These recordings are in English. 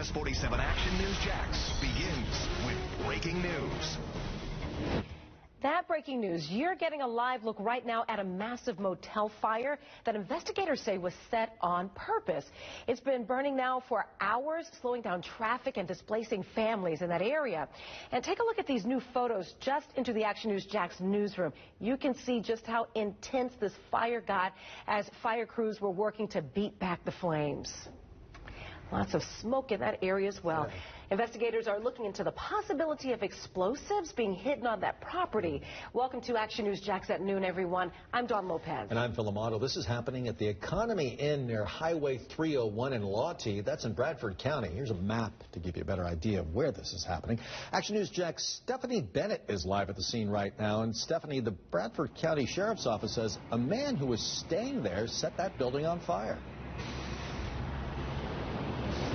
CBS 47 Action News Jax begins with breaking news. That breaking news, you're getting a live look right now at a massive motel fire that investigators say was set on purpose. It's been burning now for hours, slowing down traffic and displacing families in that area. And take a look at these new photos just into the Action News Jax newsroom. You can see just how intense this fire got as fire crews were working to beat back the flames. Lots of smoke in that area as well. Yeah. Investigators are looking into the possibility of explosives being hidden on that property. Welcome to Action News Jax at noon, everyone. I'm Dawn Lopez. And I'm Phil Amato. This is happening at the Economy Inn near Highway 301 in Lawtee. That's in Bradford County. Here's a map to give you a better idea of where this is happening. Action News Jax Stephanie Bennett is live at the scene right now. And Stephanie, the Bradford County Sheriff's Office says a man who was staying there set that building on fire.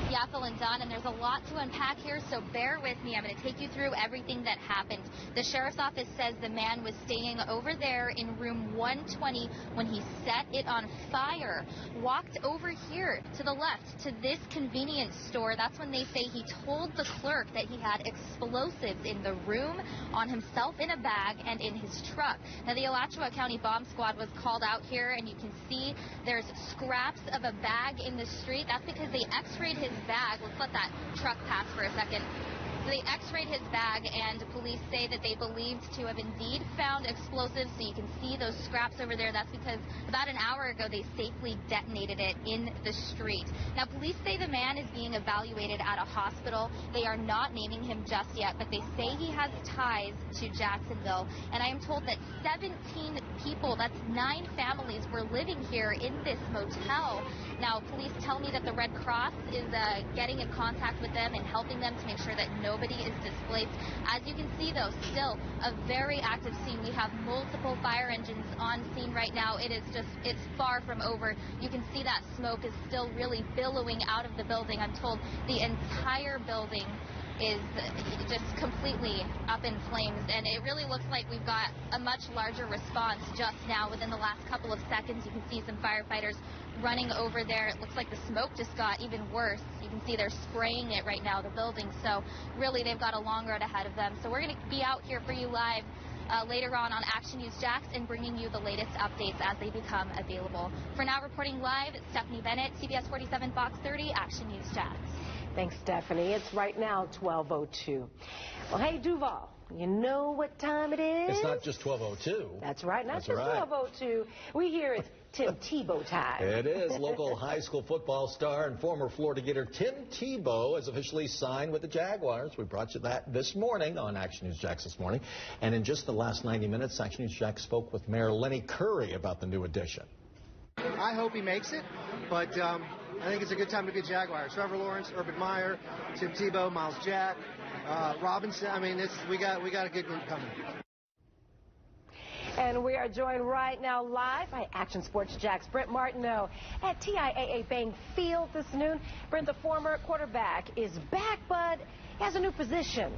Yeah, Phil and Don, and there's a lot to unpack here, so bear with me. I'm going to take you through everything that happened. The sheriff's office says the man was staying over there in room 120 when he set it on fire. Walked over here to the left to this convenience store. That's when they say he told the clerk that he had explosives in the room, on himself in a bag, and in his truck. Now, the Alachua County Bomb Squad was called out here, and you can see there's scraps of a bag in the street. That's because they x-rayed his bag. Let's let that truck pass for a second. So they x-rayed his bag, and police say that they believed to have indeed found explosives. So you can see those scraps over there. That's because about an hour ago they safely detonated it in the street. Now, police say the man is being evaluated at a hospital. They are not naming him just yet, but they say he has ties to Jacksonville. And I am told that 17 people, that's 9 families, were living here in this motel. Now, police tell me that the Red Cross is getting in contact with them and helping them to make sure that nobody is displaced. As you can see, though, still a very active scene. We have multiple fire engines on scene right now. It's far from over. You can see that smoke is still really billowing out of the building. I'm told the entire building is just completely up in flames, and it really looks like we've got a much larger response just now. Within the last couple of seconds, you can see some firefighters running over there. It looks like the smoke just got even worse. You can see they're spraying it right now, the building, so really they've got a long road ahead of them. So we're going to be out here for you live later on Action News Jax and bringing you the latest updates as they become available. For now, reporting live, Stephanie Bennett, CBS 47 Fox 30, Action News Jax. Thanks, Stephanie. It's right now 12:02. Well, hey, Duval, you know what time it is? It's not just 12:02. That's right, not just 12:02. We hear it's Tim Tebow time. It is. Local high school football star and former Florida Gator Tim Tebow has officially signed with the Jaguars. We brought you that this morning on Action News Jax this morning. And in just the last 90 minutes, Action News Jax spoke with Mayor Lenny Curry about the new addition. I hope he makes it, but I think it's a good time to be a Jaguar. Trevor Lawrence, Urban Meyer, Tim Tebow, Miles Jack, Robinson. I mean, we got a good group coming. And we are joined right now live by Action Sports Jax Brent Martineau at TIAA Bank Field this noon. Brent, the former quarterback, is back, but he has a new position.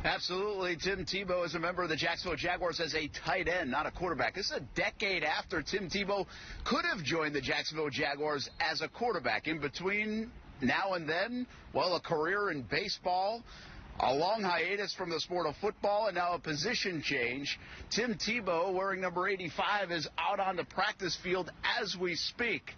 Absolutely. Tim Tebow is a member of the Jacksonville Jaguars as a tight end, not a quarterback. This is a decade after Tim Tebow could have joined the Jacksonville Jaguars as a quarterback. In between now and then, well, a career in baseball, a long hiatus from the sport of football, and now a position change. Tim Tebow, wearing number 85, is out on the practice field as we speak.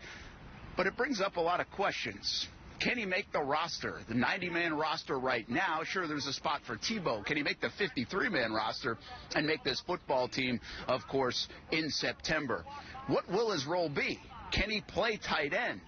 But it brings up a lot of questions. Can he make the roster, the 90-man roster right now? Sure, there's a spot for Tebow. Can he make the 53-man roster and make this football team, of course, in September? What will his role be? Can he play tight end?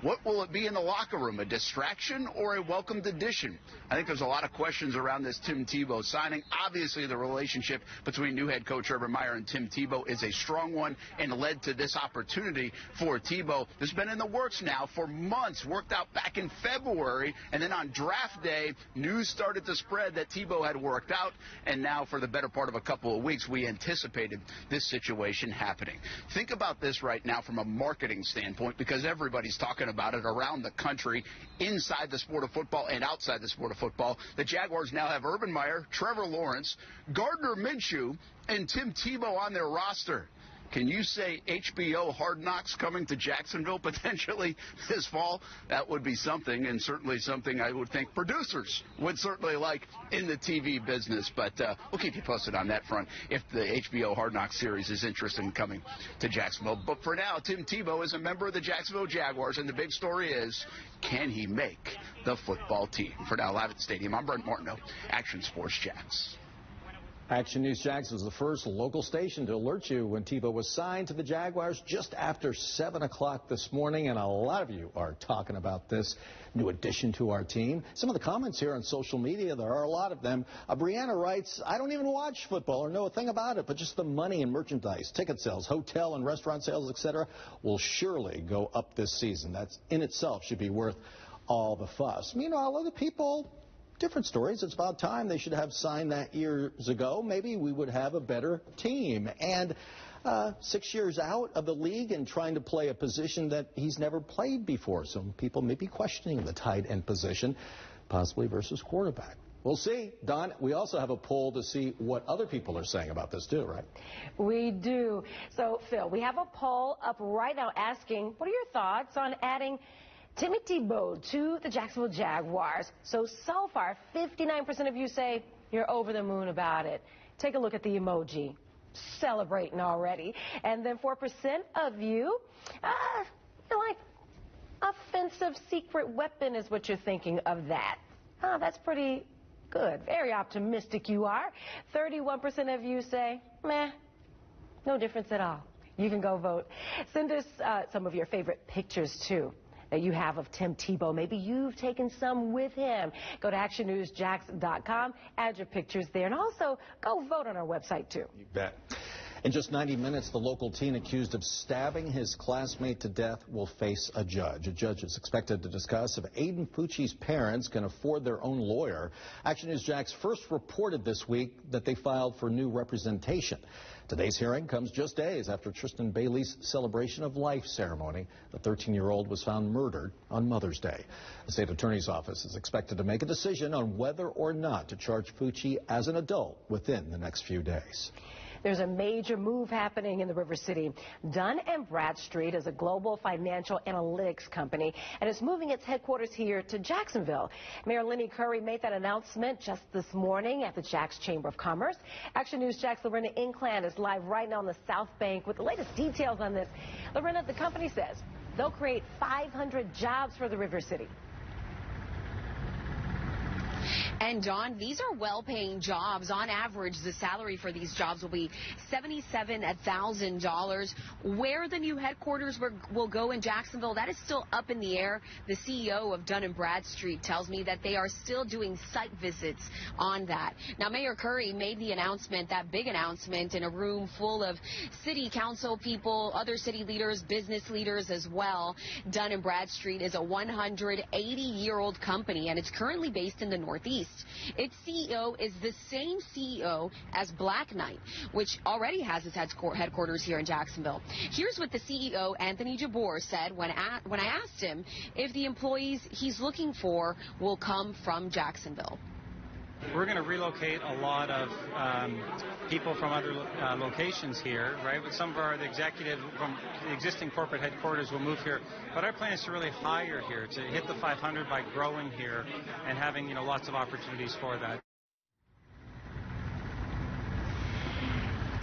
What will it be in the locker room, a distraction or a welcomed addition? I think there's a lot of questions around this Tim Tebow signing. Obviously, the relationship between new head coach Urban Meyer and Tim Tebow is a strong one and led to this opportunity for Tebow. This has been in the works now for months, worked out back in February, and then on draft day, news started to spread that Tebow had worked out, and now for the better part of a couple of weeks, we anticipated this situation happening. Think about this right now from a marketing standpoint, because everybody's talking about it around the country, inside the sport of football and outside the sport of football. The Jaguars now have Urban Meyer, Trevor Lawrence, Gardner Minshew, and Tim Tebow on their roster. Can you say HBO Hard Knocks coming to Jacksonville potentially this fall? That would be something, and certainly something I would think producers would certainly like in the TV business. But we'll keep you posted on that front if the HBO Hard Knocks series is interested in coming to Jacksonville. But for now, Tim Tebow is a member of the Jacksonville Jaguars, and the big story is, can he make the football team? For now, live at the stadium, I'm Brent Martineau, Action Sports Jacks. Action News Jax was the first local station to alert you when Tebow was signed to the Jaguars just after 7 o'clock this morning, and a lot of you are talking about this new addition to our team. Some of the comments here on social media, there are a lot of them. Brianna writes, I don't even watch football or know a thing about it, but just the money and merchandise, ticket sales, hotel and restaurant sales, etc., will surely go up this season. That in itself should be worth all the fuss. Meanwhile, other people, different stories. It's about time they should have signed that years ago. Maybe we would have a better team. And 6 years out of the league and trying to play a position that he's never played before. Some people may be questioning the tight end position, possibly versus quarterback. We'll see. Don, we also have a poll to see what other people are saying about this too, right? We do. So, Phil, we have a poll up right now asking, what are your thoughts on adding Timmy Tebow to the Jacksonville Jaguars? So far, 59% of you say you're over the moon about it. Take a look at the emoji. Celebrating already. And then 4% of you, you're like, offensive secret weapon is what you're thinking of that. That's pretty good. Very optimistic you are. 31% of you say, meh, no difference at all. You can go vote. Send us some of your favorite pictures, too, that you have of Tim Tebow. Maybe you've taken some with him. Go to actionnewsjax.com, add your pictures there, and also go vote on our website, too. You bet. In just 90 minutes, the local teen accused of stabbing his classmate to death will face a judge. A judge is expected to discuss if Aiden Fucci's parents can afford their own lawyer. Action News Jax first reported this week that they filed for new representation. Today's hearing comes just days after Tristan Bailey's celebration of life ceremony. The 13-year-old was found murdered on Mother's Day. The state attorney's office is expected to make a decision on whether or not to charge Fucci as an adult within the next few days. There's a major move happening in the River City. Dun & Bradstreet is a global financial analytics company, and it's moving its headquarters here to Jacksonville. Mayor Lenny Curry made that announcement just this morning at the Jax Chamber of Commerce. Action News Jax Lorena Inclan is live right now on the South Bank with the latest details on this. Lorena, the company says they'll create 500 jobs for the River City. And, John, these are well-paying jobs. On average, the salary for these jobs will be $77,000. Where the new headquarters will go in Jacksonville, that is still up in the air. The CEO of Dun & Bradstreet tells me that they are still doing site visits on that. Now, Mayor Curry made the announcement, that big announcement, in a room full of city council people, other city leaders, business leaders as well. Dun & Bradstreet is a 180-year-old company, and it's currently based in the Northeast. Its CEO is the same CEO as Black Knight, which already has its headquarters here in Jacksonville. Here's what the CEO, Anthony Jabbour, said when I asked him if the employees he's looking for will come from Jacksonville. We're going to relocate a lot of people from other locations here, right? But some of the executives from the existing corporate headquarters will move here. But our plan is to really hire here, to hit the 500 by growing here and having, lots of opportunities for that.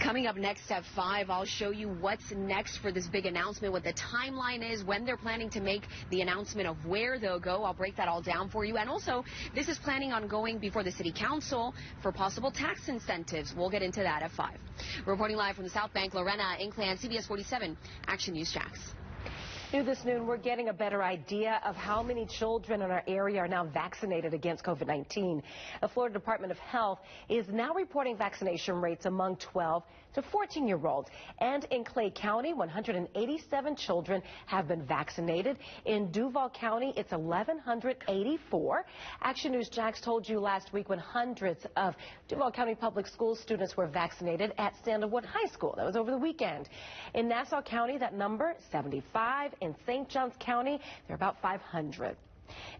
Coming up next at 5, I'll show you what's next for this big announcement, what the timeline is, when they're planning to make the announcement of where they'll go. I'll break that all down for you. And also, this is planning on going before the City Council for possible tax incentives. We'll get into that at 5. Reporting live from the South Bank, Lorena Inclan, CBS 47, Action News Jax. New this noon, we're getting a better idea of how many children in our area are now vaccinated against COVID-19. The Florida Department of Health is now reporting vaccination rates among 12 to 14-year-olds. And in Clay County, 187 children have been vaccinated. In Duval County, it's 1,184. Action News Jax told you last week when hundreds of Duval County Public School students were vaccinated at Sandalwood High School. That was over the weekend. In Nassau County, that number, 75. In St. Johns County, they're about 500.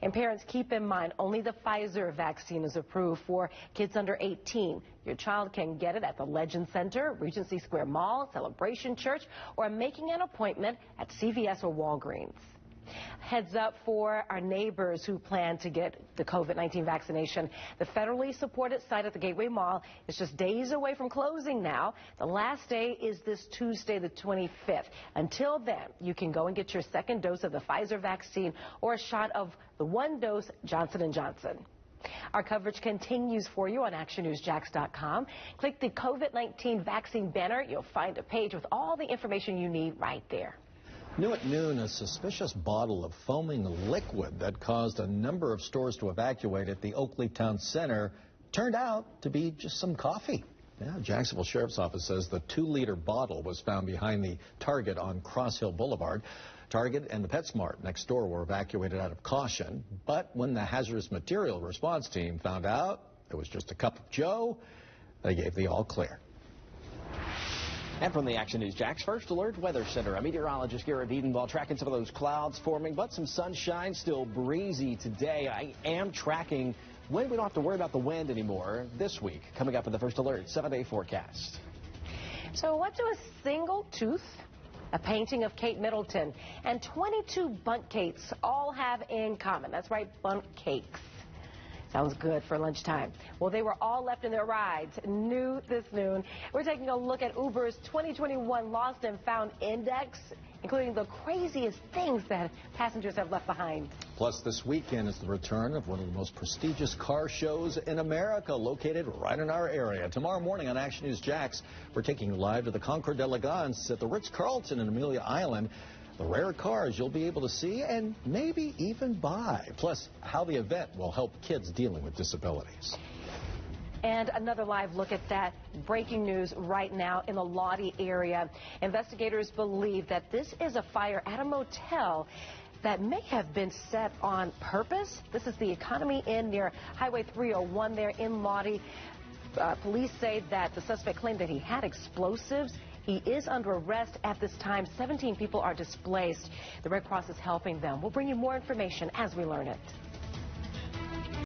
And parents, keep in mind, only the Pfizer vaccine is approved for kids under 18. Your child can get it at the Legend Center, Regency Square Mall, Celebration Church, or making an appointment at CVS or Walgreens. Heads up for our neighbors who plan to get the COVID-19 vaccination. The federally supported site at the Gateway Mall is just days away from closing now. The last day is this Tuesday, the 25th. Until then, you can go and get your second dose of the Pfizer vaccine or a shot of the one-dose Johnson & Johnson. Our coverage continues for you on ActionNewsJax.com. Click the COVID-19 vaccine banner. You'll find a page with all the information you need right there. New at noon, a suspicious bottle of foaming liquid that caused a number of stores to evacuate at the Oakley Town Center turned out to be just some coffee. Yeah, Jacksonville Sheriff's Office says the 2-liter bottle was found behind the Target on Cross Hill Boulevard. Target and the PetSmart next door were evacuated out of caution, but when the hazardous material response team found out it was just a cup of joe, they gave the all clear. And from the Action News Jax First Alert Weather Center, I'm meteorologist Garrett Edenwald tracking some of those clouds forming, but some sunshine, still breezy today. I am tracking when we don't have to worry about the wind anymore this week. Coming up in the First Alert 7-day forecast. So what do a single tooth, a painting of Kate Middleton, and 22 bundt cakes all have in common? That's right, bundt cakes. Sounds good for lunchtime. Well, they were all left in their rides. New this noon. We're taking a look at Uber's 2021 Lost and Found Index, including the craziest things that passengers have left behind. Plus, this weekend is the return of one of the most prestigious car shows in America, located right in our area. Tomorrow morning on Action News Jax, we're taking you live to the Concours d'Elegance at the Ritz-Carlton in Amelia Island. The rare cars you'll be able to see and maybe even buy. Plus, how the event will help kids dealing with disabilities. And another live look at that breaking news right now in the Lottie area. Investigators believe that this is a fire at a motel that may have been set on purpose. This is the Economy Inn near Highway 301 there in Lottie. Police say that the suspect claimed that he had explosives. He is under arrest at this time. 17 people are displaced. The Red Cross is helping them. We'll bring you more information as we learn it.